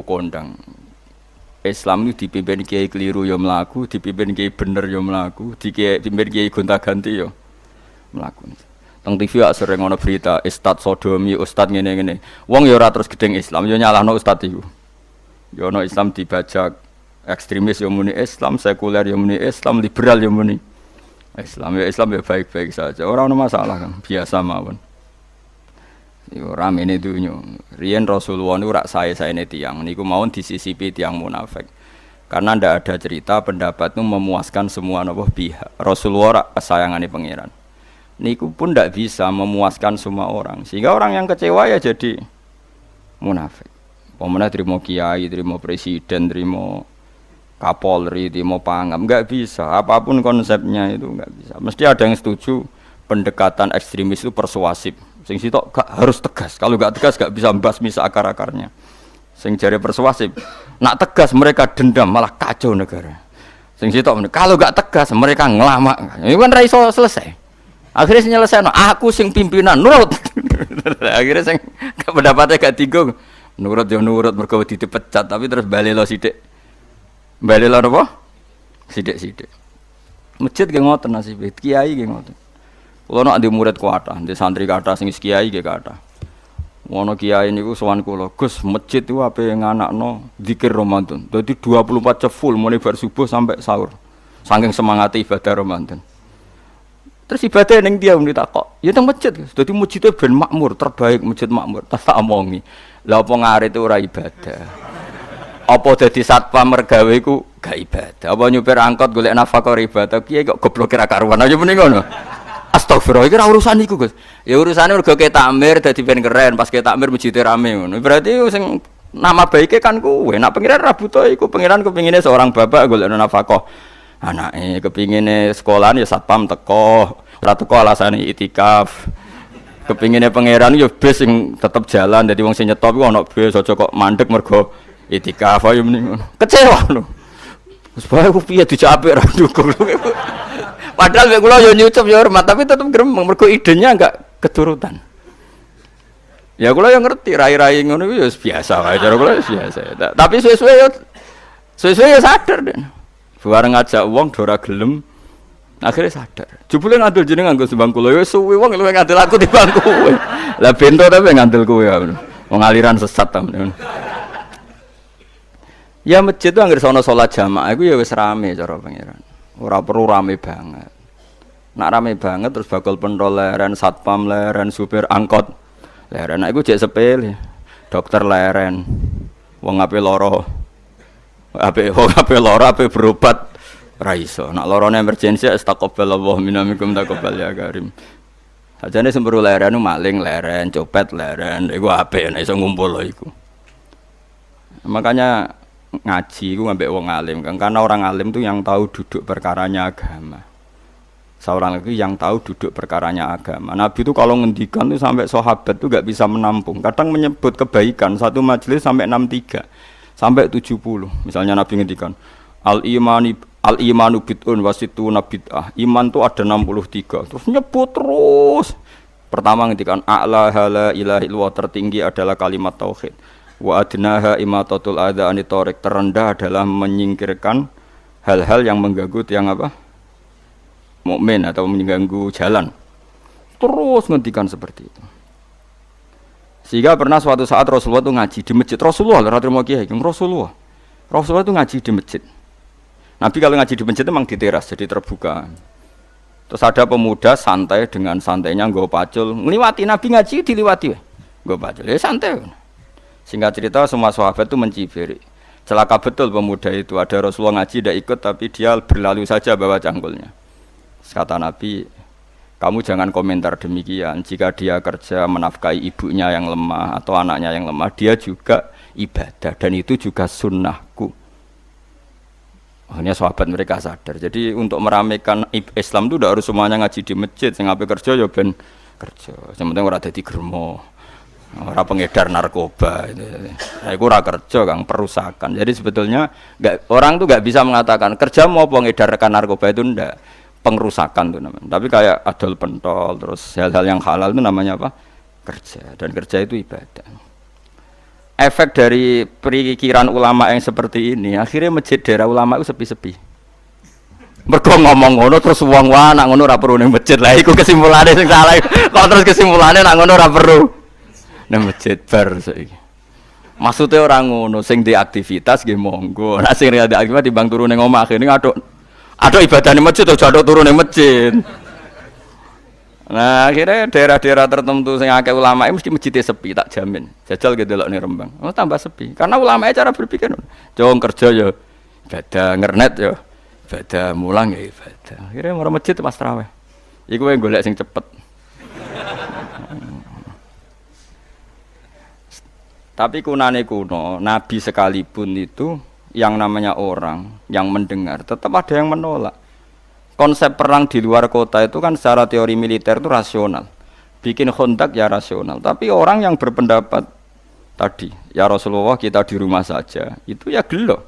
kondang. Islam itu dipimpin kiai keliru ya mlaku, dipimpin kiai bener ya mlaku, dipimpin kiai gonta-ganti ya mlaku. Teng TV ya sering ana berita ustad sodomi, ustad ngene-ngene. Wong ya ora terus gedeng Islam, ya nyalahno ustad iku. Ya ana Islam dibajak ekstremis ya muni Islam, sekuler ya muni Islam, liberal ya muni Islam. Ya Islam ya baik-baik saja. Ora ana masalah kan, biasa mawon. Yo ramene dunya. Riyen Rasulullah niku rak sae-saene tiyang niku mawon disisipi tiyang munafik. Karena ndak ada cerita pendapat itu memuaskan semua napa pihak. Rasulullah rak kesayangane pangeran. Niku pun ndak bisa memuaskan semua orang. Sehingga orang yang kecewa ya jadi munafik. Pemene trimo kiai, trimo presiden, trimo Kapolri, trimo pangam, enggak bisa. Apapun konsepnya itu enggak bisa. Mesti ada yang setuju pendekatan ekstremis itu persuasif. Sing sitok gak harus tegas. Kalau gak tegas gak bisa membasmi akar-akarnya. Sing jare persuasif. Nak tegas mereka dendam malah kacau negara. Sing sitok kalau gak tegas mereka ngelamak. Ini kan ra iso selesai. Akhirnya nyelesaino aku sing pimpinan nurut. Akhirnya sing pendapatnya gak tinggung. Nurut ya nurut mergo dipecat tapi terus balelo sithik. Balelo apa? Sithik-sithik. Masjid ge ngoten nasibe, kiai ge ngoten. Kula nak ndek murid kuatah, ndek santri kathah sing kiai nggih kathah. Ono kiai niku sowan kula, Gus, masjid iku ape nganakno zikir Ramadan. Dadi 24 jam full mulai bar subuh sampai sahur. Saking semangate ibadah Ramadan. Terus ibadah ning dia ditakok, ya teng masjid. Dadi masjidé ben makmur, terbaik masjid makmur. Tak omongi. Lah apa ngarit ora ibadah. Apa dadi satpam mergawe iku gak ibadah. Apa nyupir angkot golek nafkah ibadah, kiai kok goblok kira karuan aja muni ngono. Astagfirullah, iki ora urusan iku, Gus. Ya urusane mergo ke takmir dadi ben keren, pas ke takmir masjid rame ngono. Berarti sing nama baike kan kuwe. Nek pengiran ra butuh iku, pengiran kepingine seorang bapak golek nafkah. Anake kepingine sekolahan ya satpam teko, ora teko alasane itikaf. Kepingine pangeran ya bis sing tetep jalan, dadi wong sing nyetop iku ana bis aja kok mandek mergo itikaf ayo mending ngono. Kecewa lho. Wes bae ku piye dijapik ra dukung. Padahal mek kula yo nyucup yo hormat tapi tetep gremeng mergo idenya enggak keturutan. Ya kula yo ngerti rai-rai ngono iku yo biasa wae cara kula biasa. Tapi suwe-suwe yo sadar den. Bareng ngajak wong do ora gelem akhirnya sadar. Jebule ngandel jeneng nganggo sembang kula yo suwe wong luwih ngandel aku timbang kowe. Lah bento tapi ngandel kowe ya. Wong aliran sesat ta. Ya masjid itu anggere sono salat jamaah iku ya wis rame cara pangeran. Ora perlu rame banget. Nak rame banget terus bakal pentol leren, satpam leren, supir angkot leren. Nek iku jek sepele. Dokter leren. Wong ape lara. Ape lara ape berobat ra iso. Nak larane emergensi astagfirullah minamikum taqabbal ya karim. Ajane semburu leren maling leren, copet leren. Iku ape nek iso ngumpul iku. Makanya ngaji itu ngambil wong alim kan, karena orang alim itu yang tahu duduk perkaranya agama. Seorang lagi yang tahu duduk perkaranya agama. Nabi itu kalau ngendikan itu sampai sahabat itu gak bisa menampung. Kadang menyebut kebaikan satu majelis sampai 63 sampai 70. Misalnya Nabi ngendikan al-imanu bid'un wasituna bid'ah. Iman itu ada 63. Terus nyebut terus. Pertama ngendikan a'la la ilaha illallah, tertinggi adalah kalimat tauhid. Wa adnaha imatatul adza anit thariq, terendah adalah menyingkirkan hal-hal yang mengganggu tiang apa? Mukmin atau mengganggu jalan. Terus ngendikan seperti itu. Sehingga pernah suatu saat Rasulullah itu ngaji di masjid. Rasulullah itu ngaji di masjid. Nabi kalau ngaji di masjid itu memang di teras, jadi terbuka. Terus ada pemuda santai dengan santainya nggo pacul, ngliwati Nabi ngaji diliwati wae. Nggo pacul, ya santai. Singkat cerita semua sahabat itu mencibir. Celaka betul pemuda itu, ada Rasulullah ngaji tidak ikut tapi dia berlalu saja bawa cangkulnya. Kata Nabi, kamu jangan komentar demikian. Jika dia kerja menafkahi ibunya yang lemah atau anaknya yang lemah, dia juga ibadah dan itu juga sunnahku. Akhirnya sahabat mereka sadar. Jadi untuk meramaikan Islam itu tidak harus semuanya ngaji di masjid. Sing ape kerja ya ben kerja. Yang penting ora dadi germo. Ora pengedar narkoba itu. Nah, itu ora kerja Kang, perusakan. Jadi sebetulnya orang tuh enggak bisa mengatakan kerja mau pengedarkan narkoba itu ndak, pengerusakan itu namanya. Tapi kayak adol pentol terus hal-hal yang halal itu namanya apa? Kerja. Dan kerja itu ibadah. efek dari perikiran ulama yang seperti ini, akhirnya masjid daerah ulama itu sepi-sepi. Mergo ngomong ngono terus wong wae nak ngono ora perlu ning masjid. Lah iku kesimpulane sing salah. Kok terus kesimpulane nak ngono ora perlu ning masjid bar saiki. Maksudnya orang ngono sing di aktivitas nggih monggo. Nek sing ada aktivitas timbang turu ning omah akhirnya aduk ibadah ning masjid aja aduk turu ning masjid. Nah, akhirnya daerah-daerah tertentu sing akeh ulama mesti masjidnya sepi, tak jamin. Jajal gitu delok ning Rembang. Oh, tambah sepi. Karena ulama cara berpikir, jong kerja ya ibadah, ngernet ya ibadah, mulang ya ibadah. Akhirnya mau masjid pas tarawih. Iku yang golek sing cepet. Tapi kunane kuno, Nabi sekalipun itu yang namanya orang yang mendengar, tetap ada yang menolak. Konsep perang di luar kota itu kan secara teori militer itu rasional. Bikin kontak ya rasional. Tapi orang yang berpendapat tadi, ya Rasulullah kita di rumah saja, itu ya gelo.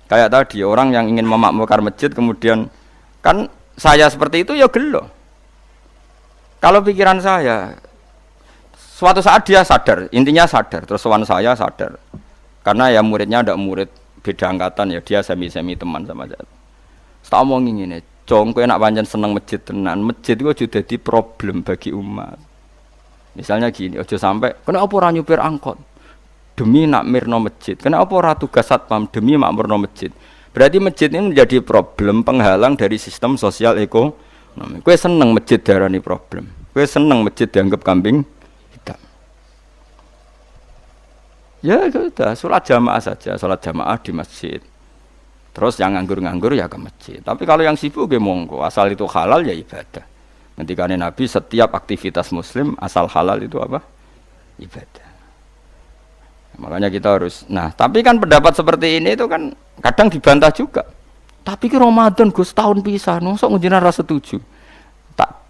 Kayak tadi, orang yang ingin memakmurkan masjid kemudian, kan saya seperti itu ya gelo. Kalau pikiran saya, suatu saat dia sadar, intinya sadar, terus sowan saya sadar. Karena ya muridnya ada murid beda angkatan ya, dia semi-semi teman sama saya. Tak omongin ngene, Cong, kowe nak pancen seneng masjid tenan, masjid itu aja dadi problem bagi umat. Misalnya gini, aja sampai kenapa ora nyupir angkot demi nak mirno masjid, kenapa ora tugas satpam demi makmurno masjid. Berarti masjid ini menjadi problem penghalang dari sistem sosial ekonomi. Kowe seneng masjid darani problem. Kowe seneng masjid dianggap kambing hitam. Ya sudah, sholat jamaah saja, sholat jamaah di masjid. Terus yang nganggur-nganggur ya ke masjid. Tapi kalau yang sibuk ya monggo, asal itu halal ya ibadah. Ngendikane Nabi setiap aktivitas muslim asal halal itu apa? Ibadah. Makanya kita harus. Nah, tapi kan pendapat seperti ini itu kan kadang dibantah juga. Tapi ki Ramadan Gus tahun pisah, nosok ngunjina ra setuju. Tak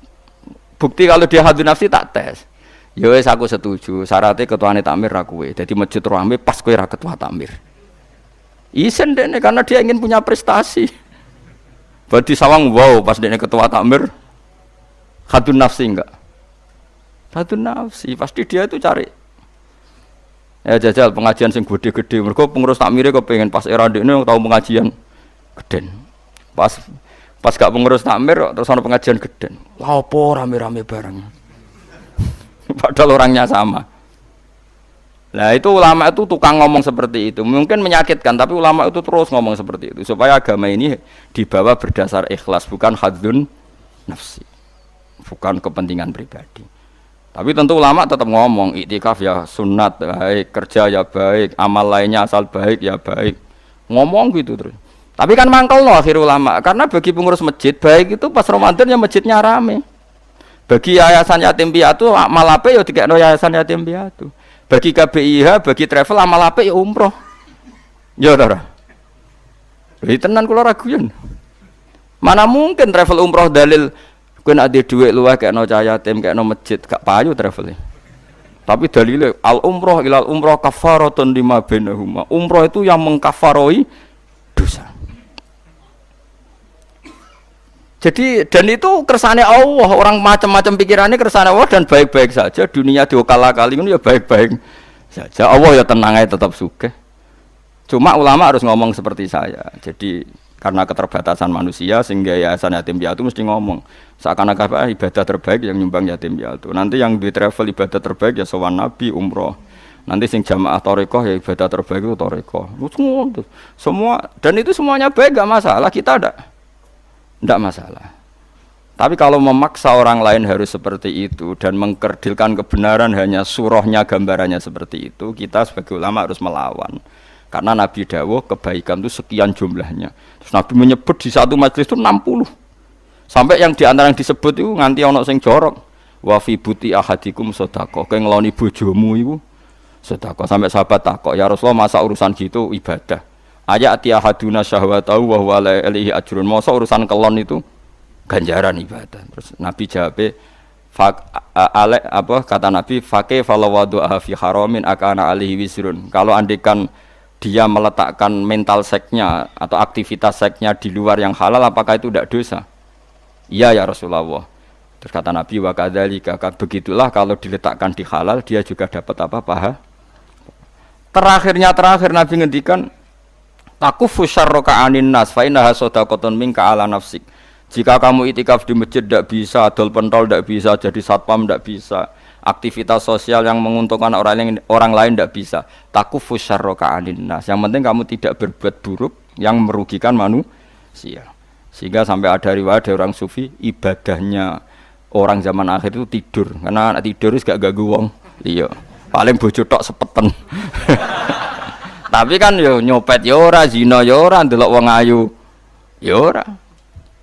bukti kalau dia hadun nafsi tak tes. Ya wis aku setuju, syaratnya ketuane takmir ra kowe. Dadi masjid rame pas kowe ra ketua takmir. Isen dene karena dia ingin punya prestasi. Berarti sawang wow pas dene ketua takmir hadun nafsi enggak? Hadun nafsi pasti dia itu cari. Ya jajal pengajian sing gede-gede. Mergo pengurus takmire kepengin pas era dene tau pengajian geden. Pas gak pengurus takmir terus ana pengajian geden. Lah opo rame-rame bareng. Padahal orangnya sama. Nah itu ulama itu tukang ngomong seperti itu. Mungkin menyakitkan, tapi ulama itu terus ngomong seperti itu. Supaya agama ini dibawa berdasar ikhlas, bukan hadzun nafsi. Bukan kepentingan pribadi. Tapi tentu ulama tetap ngomong, iktikaf ya sunat, baik, kerja ya baik, amal lainnya asal baik ya baik. Ngomong gitu terus. Tapi kan mangkel loh akhir ulama. Karena bagi pengurus masjid, baik itu pas Ramadan ya masjidnya rame. Bagi yayasan yatim piatu, amal apa ya dikekno yayasan yatim piatu. Bagi KBIH, bagi travel amal apik ya umroh. Ya ora. Lha tenan kula raguyan. Mana mungkin travel umroh dalil kowe nek ade dhuwit luwih kekno cah yatim, kekno masjid, gak payu travel. Tapi dalile al umroh ilal umroh kafaratun lima bainahuma. Umroh itu yang mengkafaroi dosa. Jadi dan itu kersane Allah, orang macam-macam pikirannya kersane Allah dan baik-baik saja. Dunia diokal-akali itu ya baik-baik saja. Allah ya tenang aja tetap sugih. Cuma ulama harus ngomong seperti saya. Jadi karena keterbatasan manusia sehingga yayasan yatim piatu mesti ngomong seakan-akan ibadah terbaik yang nyumbang yatim piatu. Nanti yang di travel ibadah terbaik ya sowan Nabi umroh. Nanti sing jamaah thariqah ya ibadah terbaik itu thariqah. Semua dan itu semuanya baik gak masalah, kita ada. Tidak masalah. Tapi kalau memaksa orang lain harus seperti itu dan mengkerdilkan kebenaran hanya surahnya gambarannya seperti itu, kita sebagai ulama harus melawan. Karena Nabi dawuh kebaikan itu sekian jumlahnya. Terus Nabi menyebut di satu majelis itu 60. Sampai yang diantara yang disebut itu nganti ana sing jorok. Wa fi buti ahadikum sedekah. Kowe ngeloni bojomu iku sedekah. Sampai sahabat takok, "Ya Rasulullah, masa urusan gitu ibadah?" Ayat ahaduna syahwatahu wa huwa alaihi ajrun. Masa urusan kelon itu ganjaran ibadah. Terus Nabi jawab, kata Nabi, "Faqih falawadu'a fi haramin akana alaihi wisrun." Kalau andikan dia meletakkan mental seksnya atau aktivitas seksnya di luar yang halal, apakah itu tidak dosa? Iya ya Rasulullah. Terus kata Nabi, "Wa kadzalika," begitulah kalau diletakkan di halal dia juga dapat apa? Paha. terakhir Nabi ngendikan takufu syarraka anin nas fa innaha shadaqatun minka ala nafsik. Jika kamu itikaf di masjid tidak bisa, adol pentol tidak bisa, jadi satpam tidak bisa, aktivitas sosial yang menguntungkan orang lain tidak bisa. Takufu syarraka anin nas. Yang penting kamu tidak berbuat buruk yang merugikan manusia. Sehingga sampai ada riwayat dari orang sufi, ibadahnya orang zaman akhir itu tidur. Karena anak tidur itu gak ganggu wong. Iya. Paling bojo tok sepeten. Tapi kan yo nyopet yo ora, zina yo ora, ndelok wong ayu yo ora.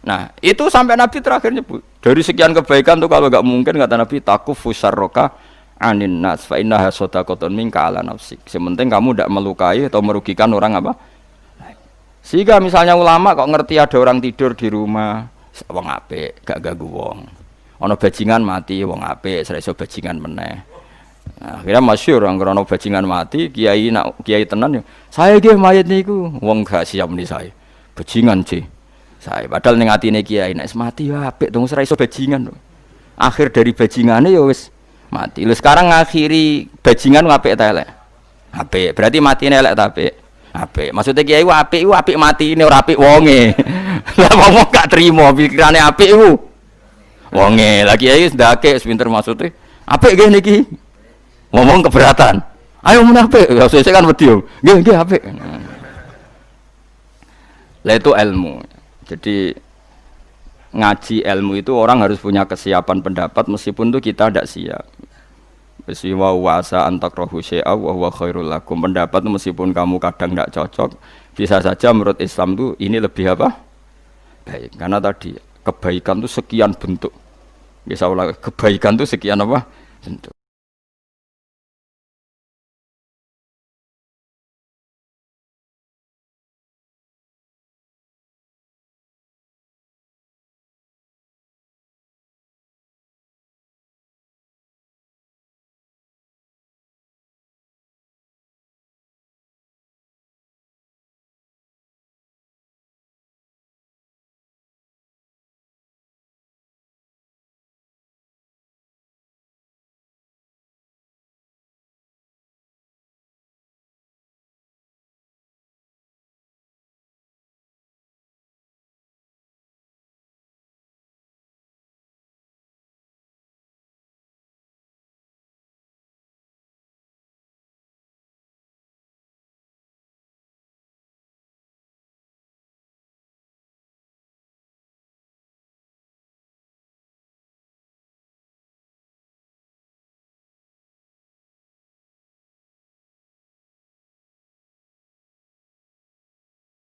Nah, itu sampai Nabi terakhir nyebut. Dari sekian kebaikan tuh kalau enggak mungkin kata Nabi takufu syarraka anin nas fa innaha shadaqatun minka ala nafsik. Sementing kamu tidak melukai atau merugikan orang apa? Sehingga misalnya ulama kok ngerti ada orang tidur di rumah, wong apik, gak ganggu wong. Ana bajingan mati, wong apik, ora iso bajingan meneh. Nah, akhirnya masyhur orang krono bajingan mati, kiai tenan yo. Saya nggih mayit niku, wong gak siap muni saya. Bajingan sih. Saya padahal ning atine kiai nek mati ya apik dong ora iso bajingan. Akhir dari bajingane ya wis mati. Lha sekarang ngakhiri bajingan apik ta elek? Apik. Berarti matine elek ta apik? Apik. Maksudnya kiai ku apik matine ora apik wonge. Lah wong gak trimo pikirane apik iku. Wonge. Lah kiai wis ndake sepinter maksude. Apik nggih niki. Ngomong keberatan. Ayo mun apik. Ya sesuk kan wedi yo. Nggih apik. Lah itu ilmu. Jadi ngaji ilmu itu orang harus punya kesiapan pendapat meskipun itu kita tidak siap. Wa wasa antakrahu syai'a wa huwa khairul lakum. Pendapat itu meskipun kamu kadang tidak cocok, bisa saja menurut Islam itu ini lebih apa? Baik. Karena tadi kebaikan itu sekian bentuk. Bisa ulang kebaikan itu sekian apa? Bentuk.